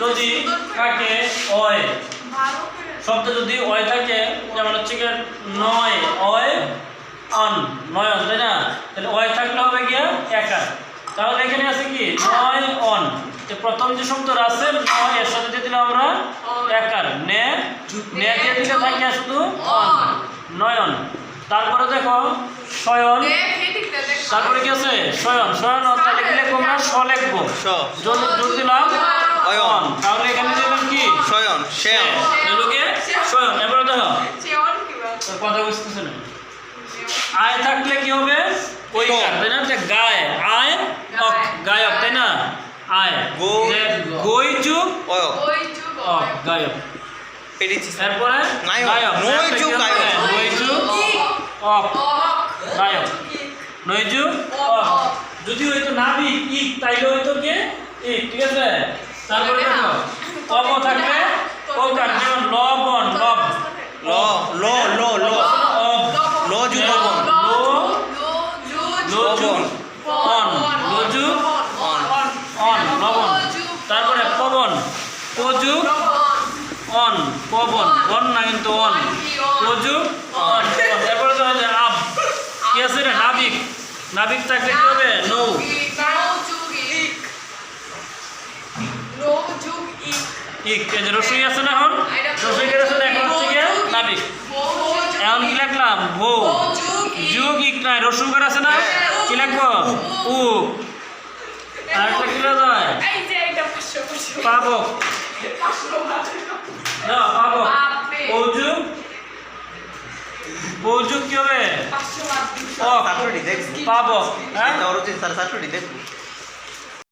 যদি থাকে অয় শব্দ যদি অয় থাকে যেমন হচ্ছে কি নয় অয় অন নয়ন তাই না তাহলে অয় থাকলে হবে গিয়া একার তাহলে এখানে আছে কি নয় অন প্রথম যে শব্দটা আছে নয় এর সাথে দিয়ে দিলাম আমরা একার নে নে দিয়ে দিলে থাকে শুধু অন নয়ন তারপরে দেখো শয়ন তারপরে কি আছে শয়ন শয়ন তাহলে কি লিখবো আমরা স লিখবো যোগ দিলাম অয়ন তাহলে এখানে দিলাম কি শয়ন শেয়ন এগুলোকে শয়ন এবারে দেখো কথা বুঝতেছ না আয় থাকলে কি হবে ওই তাই না গায় আয় অক গায়ক তাই না আয় গই যুগ অয়ক অক গায়ক এরপরে গায়ক নই যুগ গায়ক নই যুগ অক গায়ক নই যুগ অক যদি হইতো নাবিক ইক তাইলে হইতো কি ইক ঠিক আছে তারপরে দেখো অব থাকলে ওকার যেমন লবণ লব ল ল ল ল ল যুগ লবণ লজুগ অন লজুগ অন লবণ তারপরে পবন পজুগ অন পবন অন না কিন্তু অন পজুগ অন তারপরে তো হচ্ছে আব কি আছে রে নাবিক নাবিক থাকলে কি হবে নৌ ইক এই যে রসই আছে না এখন রসই কে আছে এখন হচ্ছে কি নাবিক এখন কি লিখলাম ভো যুগ ইক নাই রসুকার আছে না কি লিখবো উ আর একটা কি লেখা যায় পাবক না পাবক পৌযুগ পৌযুগ কি হবে পাবক হ্যাঁ और 760 देखो